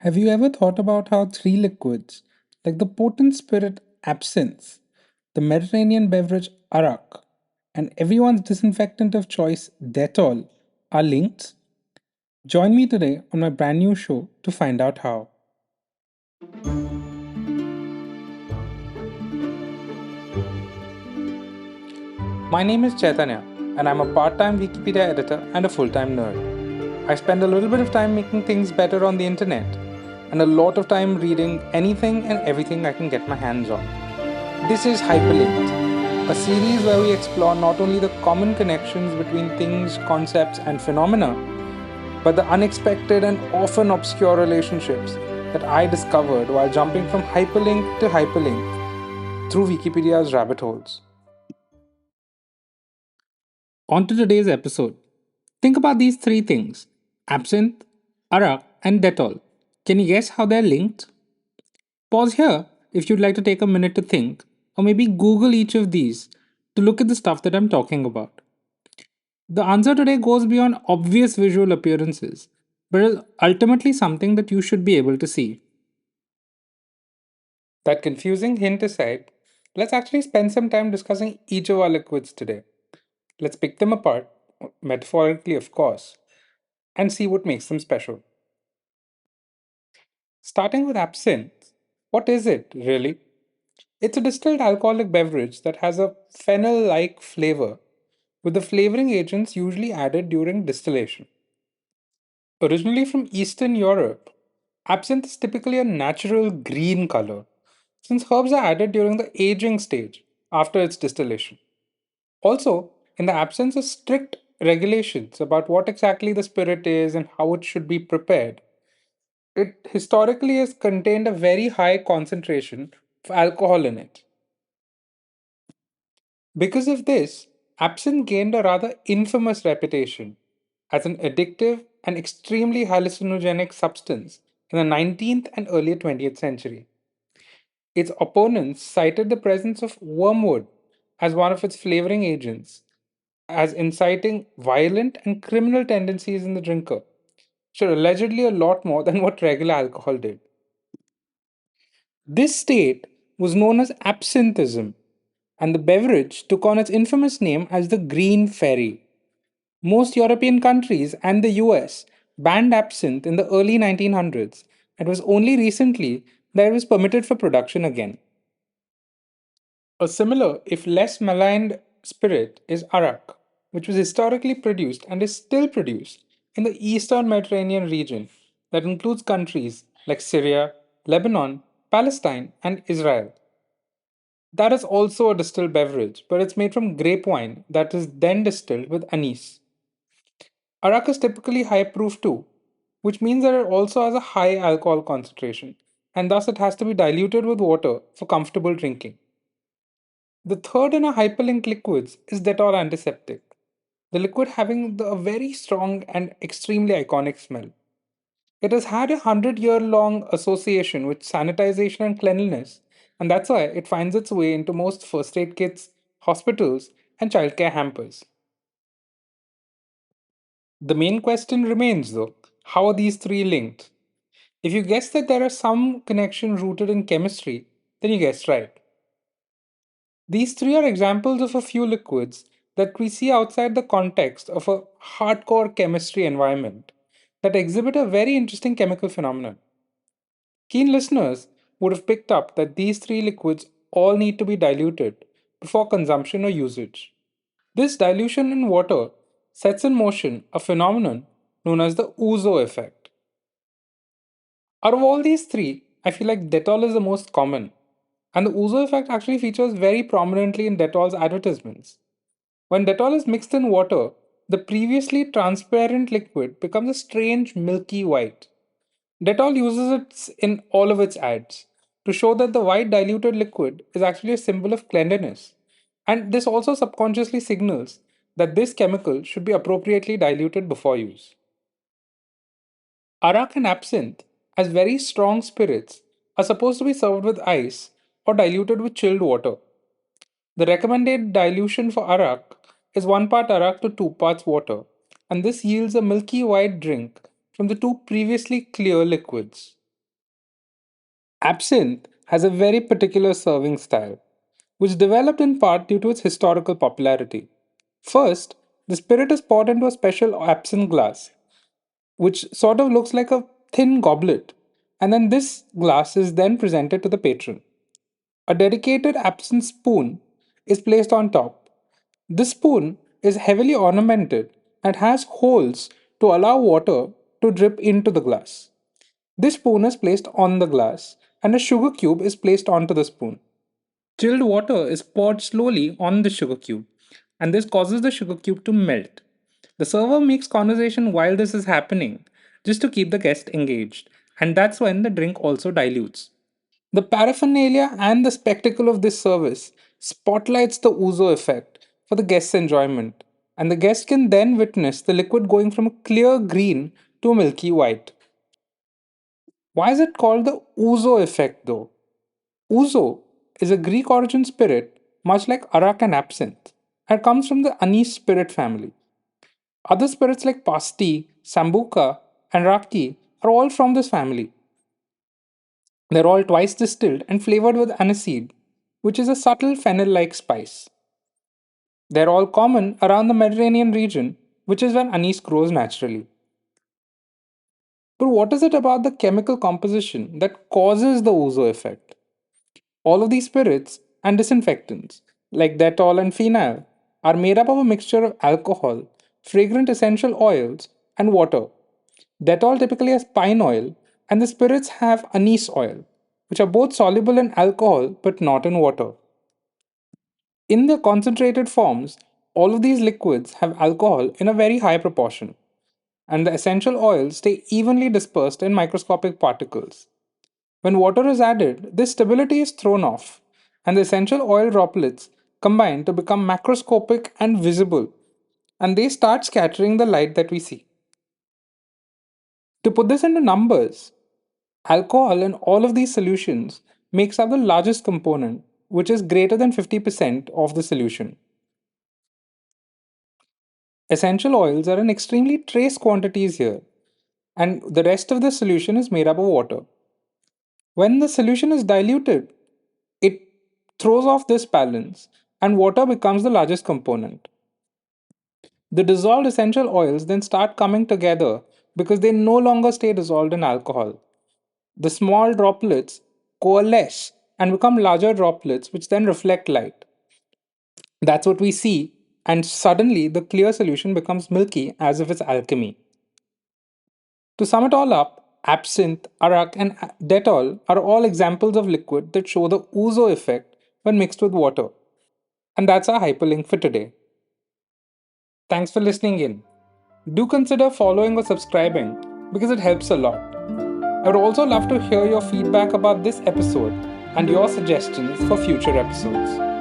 Have you ever thought about how three liquids, like the potent spirit absinthe, the Mediterranean beverage Arak, and everyone's disinfectant of choice Dettol, are linked? Join me today on my brand new show to find out how. My name is Chaitanya, and I'm a part time Wikipedia editor and a full time nerd. I spend a little bit of time making things better on the internet, and a lot of time reading anything and everything I can get my hands on. This is Hyperlinked, a series where we explore not only the common connections between things, concepts, and phenomena, but the unexpected and often obscure relationships that I discovered while jumping from hyperlink to hyperlink through Wikipedia's rabbit holes. On to today's episode. Think about these three things: absinthe, arak, and Dettol. Can you guess how they're linked? Pause here if you'd like to take a minute to think, or maybe Google each of these to look at the stuff that I'm talking about. The answer today goes beyond obvious visual appearances, but is ultimately something that you should be able to see. That confusing hint aside, let's actually spend some time discussing each of our liquids today. Let's pick them apart, metaphorically, of course, and see what makes them special. Starting with absinthe, what is it really? It's a distilled alcoholic beverage that has a fennel like flavor, with the flavoring agents usually added during distillation. Originally from Eastern Europe, absinthe is typically a natural green color, since herbs are added during the aging stage after its distillation. Also, in the absence of strict regulations about what exactly the spirit is and how it should be prepared, it historically has contained a very high concentration of alcohol in it. Because of this, absinthe gained a rather infamous reputation as an addictive and extremely hallucinogenic substance in the 19th and early 20th century. Its opponents cited the presence of wormwood as one of its flavoring agents, as inciting violent and criminal tendencies in the drinker, which are allegedly a lot more than what regular alcohol did. This state was known as absinthism, and the beverage took on its infamous name as the Green Fairy. Most European countries and the US banned absinthe in the early 1900s, and it was only recently that it was permitted for production again. A similar, if less maligned, spirit is Arak, which was historically produced and is still produced in the eastern Mediterranean region that includes countries like Syria, Lebanon, Palestine, and Israel. That is also a distilled beverage, but it's made from grape wine that is then distilled with anise. Arak is typically high proof too, which means that it also has a high alcohol concentration, and thus it has to be diluted with water for comfortable drinking. The third in our hyperlinked liquids is Dettol antiseptic, the liquid having a very strong and extremely iconic smell. It has had 100-year long association with sanitization and cleanliness, and that's why it finds its way into most first aid kits, hospitals, and childcare hampers. The main question remains though, how are these three linked? If you guess that there are some connection rooted in chemistry, then you guessed right. These three are examples of a few liquids that we see outside the context of a hardcore chemistry environment that exhibit a very interesting chemical phenomenon. Keen listeners would have picked up that these three liquids all need to be diluted before consumption or usage. This dilution in water sets in motion a phenomenon known as the ouzo effect. Out of all these three, I feel like Dettol is the most common, and the ouzo effect actually features very prominently in Dettol's advertisements. When Dettol is mixed in water, the previously transparent liquid becomes a strange milky white. Dettol uses it in all of its ads to show that the white diluted liquid is actually a symbol of cleanliness. And this also subconsciously signals that this chemical should be appropriately diluted before use. Arak and absinthe, as very strong spirits, are supposed to be served with ice or diluted with chilled water. The recommended dilution for Arak is 1 part Arak to 2 parts water, and this yields a milky white drink from the two previously clear liquids. Absinthe has a very particular serving style, which developed in part due to its historical popularity. First, the spirit is poured into a special absinthe glass, which sort of looks like a thin goblet, and then this glass is then presented to the patron. A dedicated absinthe spoon is placed on top. This spoon is heavily ornamented and has holes to allow water to drip into the glass. This spoon is placed on the glass, and a sugar cube is placed onto the spoon. Chilled water is poured slowly on the sugar cube, and this causes the sugar cube to melt. The server makes conversation while this is happening, just to keep the guest engaged, and that's when the drink also dilutes. The paraphernalia and the spectacle of this service spotlights the ouzo effect for the guest's enjoyment, and the guest can then witness the liquid going from a clear green to a milky white. Why is it called the ouzo effect though? Ouzo is a Greek origin spirit, much like Arak and Absinthe, and comes from the anise spirit family. Other spirits like Pasti, Sambuca, and Raki are all from this family. They're all twice distilled and flavored with aniseed, which is a subtle fennel like spice. They're all common around the Mediterranean region, which is where anise grows naturally. But what is it about the chemical composition that causes the ouzo effect? All of these spirits and disinfectants, like Dettol and phenyl, are made up of a mixture of alcohol, fragrant essential oils, and water. Dettol typically has pine oil, and the spirits have anise oil, which are both soluble in alcohol but not in water. In their concentrated forms, all of these liquids have alcohol in a very high proportion, and the essential oils stay evenly dispersed in microscopic particles. When water is added, this stability is thrown off, and the essential oil droplets combine to become macroscopic and visible, and they start scattering the light that we see. To put this into numbers, alcohol in all of these solutions makes up the largest component, which is greater than 50% of the solution. Essential oils are in extremely trace quantities here, and the rest of the solution is made up of water. When the solution is diluted, it throws off this balance, and water becomes the largest component. The dissolved essential oils then start coming together because they no longer stay dissolved in alcohol. The small droplets coalesce and become larger droplets, which then reflect light. That's what we see, and suddenly the clear solution becomes milky as if it's alchemy. To sum it all up, absinthe, arak, and Dettol are all examples of liquid that show the ouzo effect when mixed with water. And that's our hyperlink for today. Thanks for listening in. Do consider following or subscribing because it helps a lot. I would also love to hear your feedback about this episode and your suggestions for future episodes.